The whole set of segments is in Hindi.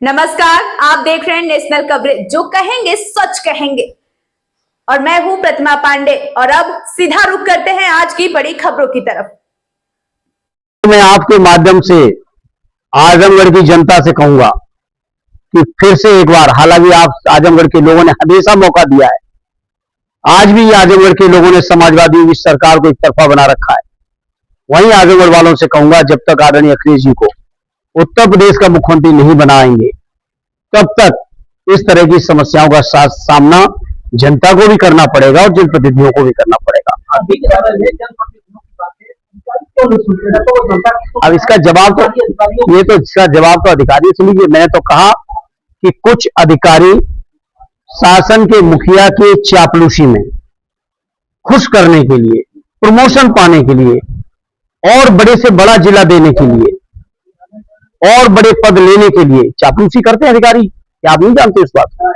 नमस्कार, आप देख रहे हैं नेशनल कवरेज, जो कहेंगे सच कहेंगे। और मैं हूं प्रतिमा पांडे। और अब सीधा रुख करते हैं आज की बड़ी खबरों की तरफ। मैं आपके माध्यम से आजमगढ़ की जनता से कहूंगा कि फिर से एक बार, हालांकि आप आजमगढ़ के लोगों ने हमेशा मौका दिया है, आज भी आजमगढ़ के लोगों ने समाजवादी की सरकार को एक तरफा बना रखा है। वहीं आजमगढ़ वालों से कहूंगा, जब तक आदरणीय अखिलेश जी को उत्तर प्रदेश का मुख्यमंत्री नहीं बनाएंगे, तब तक इस तरह की समस्याओं का सामना जनता को भी करना पड़ेगा और जनप्रतिनिधियों को भी करना पड़ेगा। अब इसका जवाब तो अधिकारी से लीजिए। मैंने तो कहा कि कुछ अधिकारी शासन के मुखिया के चापलूसी में खुश करने के लिए, प्रमोशन पाने के लिए और बड़े से बड़ा जिला देने के लिए और बड़े पद लेने के लिए चापलूसी करते हैं अधिकारी। क्या आप नहीं जानते इस बात को?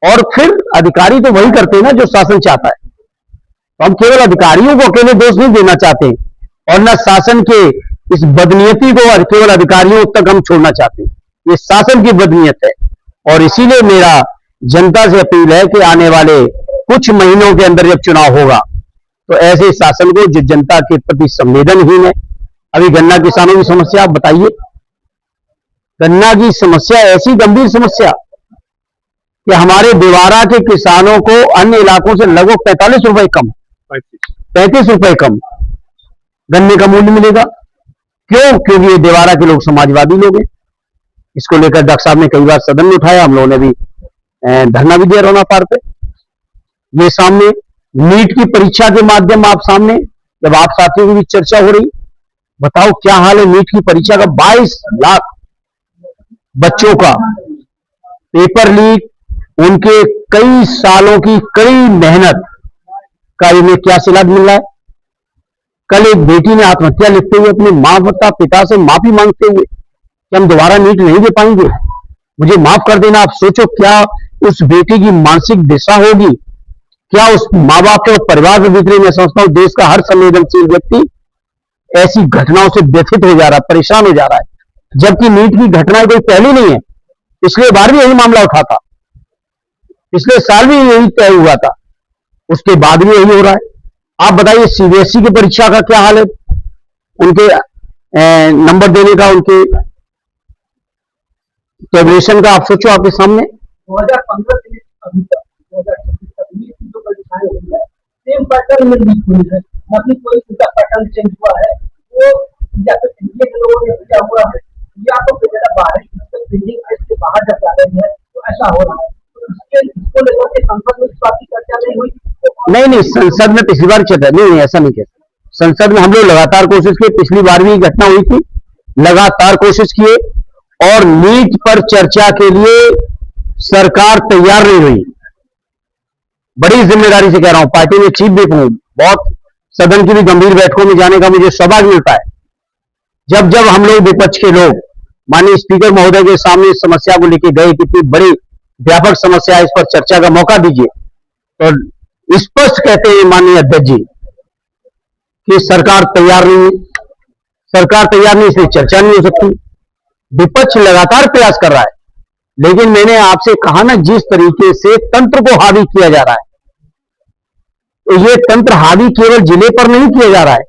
और फिर अधिकारी तो वही करते हैं ना जो शासन चाहता है। तो हम केवल अधिकारियों को अकेले दोष नहीं देना चाहते और न शासन के इस बदनीयती को केवल अधिकारियों तक हम छोड़ना चाहते हैं। ये शासन की बदनीयत है और इसीलिए मेरा जनता से अपील है कि आने वाले कुछ महीनों के अंदर जब चुनाव होगा तो ऐसे शासन को जो जनता के प्रति संवेदनहीन है। अभी गन्ना किसानों की समस्या आप बताइए। गन्ना की समस्या ऐसी गंभीर समस्या कि हमारे दिवारा के किसानों को अन्य इलाकों से लगभग 35 रुपए कम गन्ने का मूल्य मिलेगा। क्यों? क्योंकि ये दिवारा के लोग समाजवादी लोग हैं। इसको लेकर डॉक्टर साहब ने कई बार सदन में उठाया, हम लोगों ने भी धरना भी दिया रोना पार पे। ये सामने नीट की परीक्षा के माध्यम आप सामने, जब आप साथियों की भी चर्चा हो रही, बताओ क्या हाल है नीट की परीक्षा का। 22 लाख बच्चों का पेपर लीक, उनके कई सालों की कड़ी मेहनत का इन्हें क्या सिला मिल रहा है। कल एक बेटी ने आत्महत्या लिखते हुए अपने माता पिता से माफी मांगते हुए कि हम दोबारा नीट नहीं दे पाएंगे, मुझे माफ कर देना। आप सोचो क्या उस बेटी की मानसिक दिशा होगी, क्या उस माँ बाप के परिवार के भीतर। मैं समझता हूं देश का हर संवेदनशील व्यक्ति ऐसी घटनाओं से व्यथित हो जा रहा है, परेशान हो जा रहा है। जबकि नीट की घटना कोई पहली नहीं है। पिछले बार भी यही मामला उठा था, पिछले साल भी यही तय हुआ था, उसके बाद भी यही हो रहा है। आप बताइए सीबीएसई की परीक्षा का क्या हाल है, उनके नंबर देने का, उनके टेबलेशन का। आप सोचो आपके सामने 2015 से अभी तक 2026 तक जो परीक्षाएं हुई है सेम पैटर्न में लीक हुई है। मतलब कोई उनका पैटर्न चेंज हुआ है, वो या तो एनडीए के लोगों ने भेजा हुआ है या तो बेटा बाहर इसके बाहर जब जा रही है तो ऐसा हो रहा है। तो इसको लेकर के संसद में इस बात की चर्चा नहीं हुई। नहीं, संसद में पिछली बार चर्चा नहीं, ऐसा नहीं कहता। संसद में हम लोग लगातार कोशिश किए, पिछली बार भी घटना हुई थी, लगातार कोशिश किए और नीट पर चर्चा के लिए सरकार तैयार नहीं हुई। बड़ी जिम्मेदारी से कह रहा हूं, पार्टी में चीफ भी हूं, बहुत सदन की भी गंभीर बैठकों में जाने का मुझे सौभाग्य मिलता है। जब जब हम लोग विपक्ष के लोग माननीय स्पीकर महोदय के सामने इस समस्या को लेकर गए, कितनी बड़ी व्यापक समस्या है, इस पर चर्चा का मौका दीजिए, तो स्पष्ट कहते हैं माननीय अध्यक्ष जी कि सरकार तैयार नहीं है। सरकार तैयार नहीं, इसलिए चर्चा नहीं हो सकती। विपक्ष लगातार प्रयास कर रहा है, लेकिन मैंने आपसे कहा ना, जिस तरीके से तंत्र को हावी किया जा रहा है, तो ये तंत्र हावी केवल जिले पर नहीं किया जा रहा है,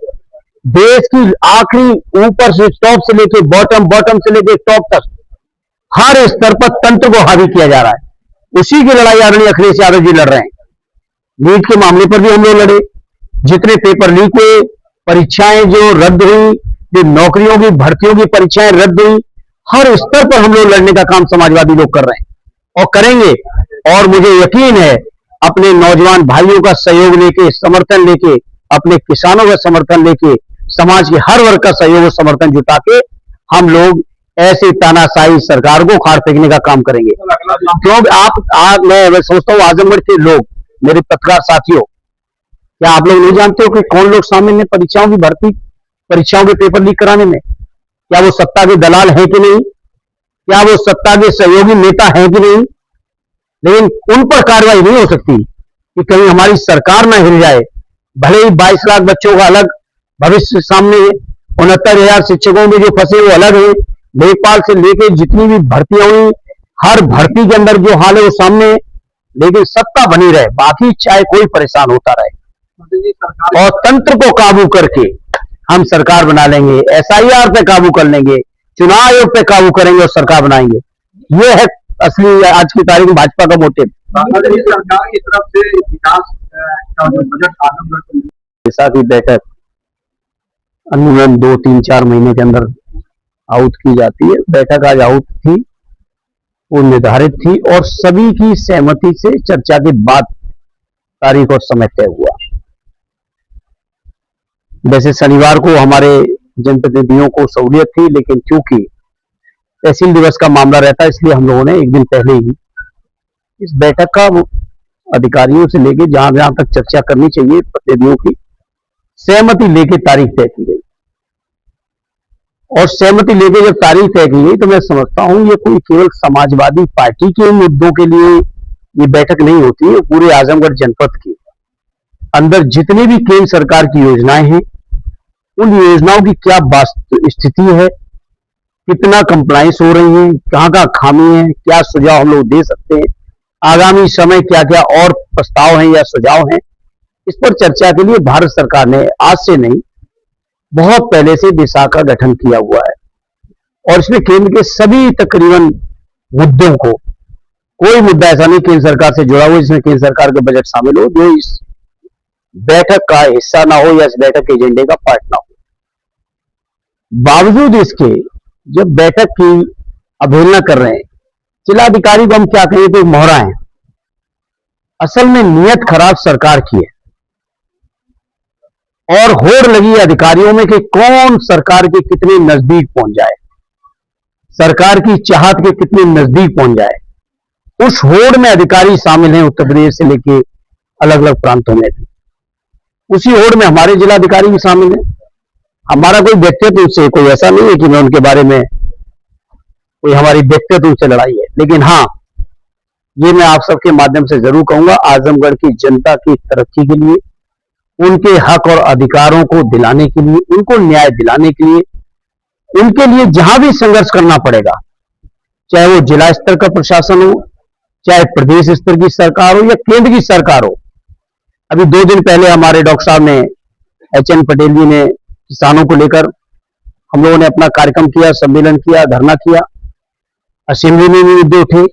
देश की आखिरी ऊपर से टॉप से लेके बॉटम से लेके टॉप तक हर स्तर पर तंत्र को हावी किया जा रहा है। उसी की लड़ाई आदरणीय अखिलेश यादव जी लड़ रहे हैं। नीट के मामले पर भी हम लोग लड़े, जितने पेपर लीक हुए, परीक्षाएं जो रद्द हुई, जो नौकरियों की भर्तियों की परीक्षाएं रद्द हुई, हर स्तर पर हम लोग लड़ने का काम समाजवादी लोग कर रहे हैं और करेंगे। और मुझे यकीन है अपने नौजवान भाइयों का सहयोग लेके, समर्थन लेके, अपने किसानों का समर्थन लेके, समाज के हर वर्ग का सहयोग और समर्थन जुटा के हम लोग ऐसे तानाशाही सरकार को उखाड़ फेंकने का काम करेंगे। क्योंकि मैं सोचता हूं आजमगढ़ के लोग, मेरे पत्रकार साथियों, क्या आप लोग नहीं जानते हो कि कौन लोग शामिल हैं परीक्षाओं की भर्ती, परीक्षाओं के पेपर लीक कराने में? क्या वो सत्ता के दलाल हैं कि नहीं? क्या वो सत्ता के सहयोगी नेता हैं कि नहीं? लेकिन उन पर कार्रवाई नहीं हो सकती कि कहीं हमारी सरकार ना हिल जाए। भले ही 22 लाख बच्चों का अलग भविष्य सामने है, 69,000 शिक्षकों में जो फंसे वो अलग है, लेखपाल से लेके जितनी भी भर्तियां हुई, हर भर्ती के अंदर जो हाल है वो सामने है। लेकिन सत्ता बनी रहे, बाकी चाहे कोई परेशान होता रहे, और तंत्र को काबू करके हम सरकार बना लेंगे, एसआईआर पे काबू कर लेंगे, चुनाव आयोग पे काबू करेंगे और सरकार बनाएंगे। ये है असली आज की तारीख में भाजपा का मोटिव। सरकार की तरफ से विकास का जो बजट आजमगढ़ को जैसा की बैठक अनुमान 2-3-4 महीने के अंदर आउट की जाती है। बैठक आज आउट थी, वो निर्धारित थी और सभी की सहमति से चर्चा के बाद तारीख और समय तय हुआ। वैसे शनिवार को हमारे जनप्रतिनिधियों को सहूलियत थी, लेकिन चूंकि तहसील दिवस का मामला रहता है, इसलिए हम लोगों ने एक दिन पहले ही इस बैठक का अधिकारियों से लेके जहां जहां तक चर्चा करनी चाहिए प्रतिनिधियों की सहमति लेके तारीख तय की गई। और सहमति लेके जब तारीख तय की गई तो मैं समझता हूं ये कोई केवल समाजवादी पार्टी के मुद्दों के लिए ये बैठक नहीं होती है। पूरे आजमगढ़ जनपद के अंदर जितनी भी केंद्र सरकार की योजनाएं हैं, उन योजनाओं की क्या वास्तविक स्थिति है, कितना कंप्लायंस हो रही है, कहां कहां खामी है, क्या सुझाव हम लोग दे सकते हैं, आगामी समय क्या क्या और प्रस्ताव हैं या सुझाव हैं, इस पर चर्चा के लिए भारत सरकार ने आज से नहीं बहुत पहले से दिशा का गठन किया हुआ है। और इसमें केंद्र के सभी तकरीबन मुद्दों को, कोई मुद्दा ऐसा नहीं केंद्र सरकार से जुड़ा हुआ जिसमें केंद्र सरकार का बजट शामिल हो, जो इस बैठक का हिस्सा ना हो या इस बैठक के एजेंडे का पार्ट ना हो। बावजूद इसके जब बैठक की अवहेलना कर रहे हैं, जिलाधिकारी को हम क्या कहें, तो मोहरा है। असल में नियत खराब सरकार की है और होड़ लगी अधिकारियों में कि कौन सरकार के कितने नजदीक पहुंच जाए, सरकार की चाहत के कितने नजदीक पहुंच जाए। उस होड़ में अधिकारी शामिल हैं, उत्तर प्रदेश से लेके अलग अलग प्रांतों में भी। उसी होड़ में हमारे जिलाधिकारी भी शामिल हैं। हमारा कोई व्यक्तित्व से कोई ऐसा नहीं है कि मैं उनके बारे में कोई हमारी व्यक्तित्व से लड़ाई है, लेकिन हाँ, ये मैं आप सबके माध्यम से जरूर कहूंगा, आजमगढ़ की जनता की तरक्की के लिए, उनके हक और अधिकारों को दिलाने के लिए, उनको न्याय दिलाने के लिए, उनके लिए जहां भी संघर्ष करना पड़ेगा, चाहे वो जिला स्तर का प्रशासन हो, चाहे प्रदेश स्तर की सरकार हो या केंद्र की सरकार हो। अभी 2 दिन पहले हमारे डॉक्टर साहब ने, HN पटेल जी ने, किसानों को लेकर हम लोगों ने अपना कार्यक्रम किया, सम्मेलन किया, धरना किया। असेंबली में भी मुद्दे उठे,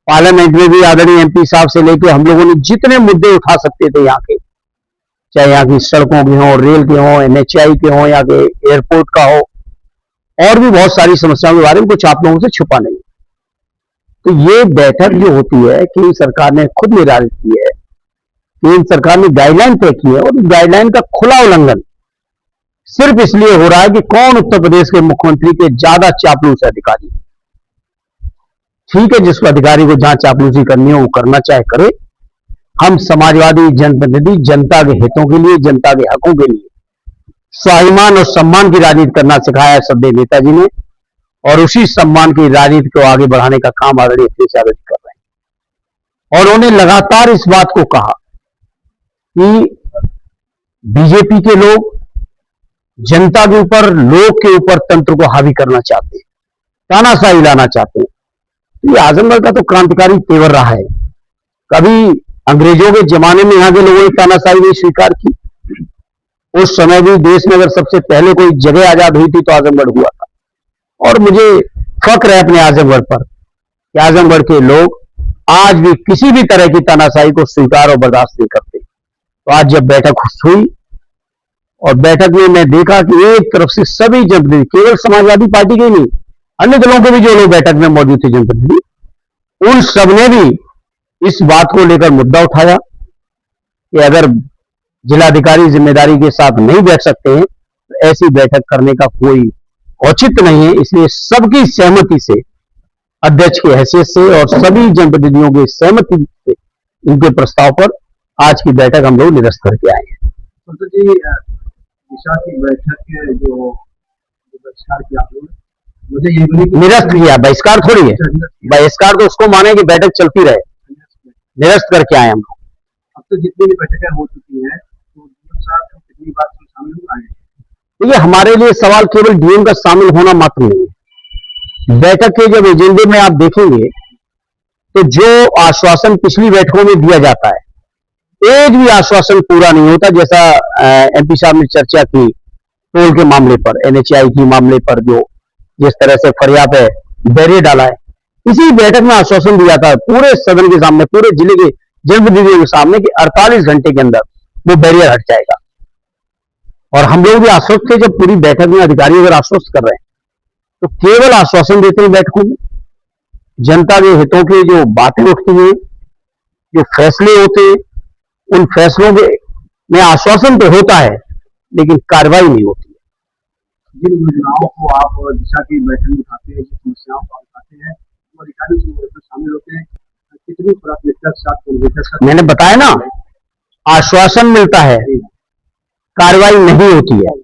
पार्लियामेंट में भी आदरणीय MP साहब से लेकर हम लोगों ने जितने मुद्दे उठा सकते थे यहाँ के, चाहे यहाँ की सड़कों के हों, रेल के हों, NHI के हों, यहाँ के एयरपोर्ट का हो, और भी बहुत सारी समस्याओं के बारे में कुछ आप लोगों से छुपा नहीं। तो ये बैठक जो होती है, केंद्र सरकार ने खुद निर्धारित की है, केंद्र सरकार ने गाइडलाइन तय की है, और गाइडलाइन का खुला उल्लंघन सिर्फ इसलिए हो रहा है कि कौन उत्तर प्रदेश के मुख्यमंत्री के ज्यादा चापलूस अधिकारी। ठीक है, जिसको अधिकारी को जहां चापलूसी करनी हो वो करना चाहे करे। हम समाजवादी जनप्रतिनिधि जनता के हितों के लिए, जनता के हकों के लिए स्वाभिमान और सम्मान की राजनीति करना सिखाया है सदैव नेताजी ने, और उसी सम्मान की राजनीति को आगे बढ़ाने का काम आदरणीय अखिलेश यादव जी कर रहे हैं। और उन्होंने लगातार इस बात को कहा कि बीजेपी के लोग जनता के ऊपर, लोग के ऊपर तंत्र को हावी करना चाहते हैं, तानाशाही लाना चाहते हैं। तो ये आजमगढ़ का तो क्रांतिकारी तेवर रहा है। कभी अंग्रेजों के जमाने में यहाँ के लोगों ने तानाशाही नहीं स्वीकार की। उस समय भी देश में अगर सबसे पहले कोई जगह आजाद हुई थी तो आजमगढ़ हुआ था। और मुझे फक्र है अपने आजमगढ़ पर कि आजमगढ़ के लोग आज भी किसी भी तरह की तानाशाही को स्वीकार और बर्दाश्त नहीं करते। तो आज जब बैठक हुई और बैठक में मैं देखा कि एक तरफ से सभी जनप्रतिनिधि, केवल समाजवादी पार्टी के नहीं, अन्य दलों के भी जो लोग बैठक में मौजूद थे जनप्रतिनिधि, उन सबने भी इस बात को लेकर मुद्दा उठाया कि अगर जिलाधिकारी जिम्मेदारी के साथ नहीं बैठ सकते हैं तो ऐसी बैठक करने का कोई औचित्य नहीं है। इसलिए सबकी सहमति से, अध्यक्ष की हैसियत से और सभी जनप्रतिनिधियों की सहमति से इनके प्रस्ताव पर आज की बैठक हम लोग निरस्त करके आए हैं। तो जी, दिशा की बैठक के जो बहिष्कार किया आप लोगों ने, मुझे ये बोली कि निरस्त किया, बहिष्कार थोड़ी है। बहिष्कार तो उसको माने कि बैठक चलती रहे, निरस्त करके आए हम लोग। अब तो जितनी भी बैठकें हो चुकी हैं, तो डीएम साहब कितनी बार शामिल आए हैं? देखिए, हमारे लिए सवाल केवल डीएम का शामिल होना मात्र नहीं है। बैठक के जब एजेंडे में आप देखेंगे तो जो आश्वासन पिछली बैठकों में दिया जाता है, एक भी आश्वासन पूरा नहीं होता। जैसा एमपी साहब ने चर्चा की टोल के मामले पर, एनएचआई के मामले पर, जो जिस तरह से फरिया पे बैरियर डाला है, इसी बैठक में आश्वासन दिया था पूरे सदन के सामने, पूरे जिले के जनप्रतिनिधियों के सामने कि 48 घंटे के अंदर वो बैरियर हट जाएगा। और हम लोग भी आश्वस्त थे। जब पूरी बैठक में अधिकारी अगर आश्वस्त कर रहे हैं तो केवल आश्वासन देते हैं बैठकों में, जनता के हितों की जो बातें उठती हैं, जो फैसले होते हैं, उन फैसलों में आश्वासन तो होता है लेकिन कार्रवाई नहीं होती है। जिन योजनाओं को आप दिशा की बैठक में उठाते हैं, जिन समस्याओं को उठाते हैं, वो अधिकारी शामिल होते हैं, कितनी प्राथमिकता के साथ मैंने बताया ना, आश्वासन मिलता है, कार्रवाई नहीं होती है।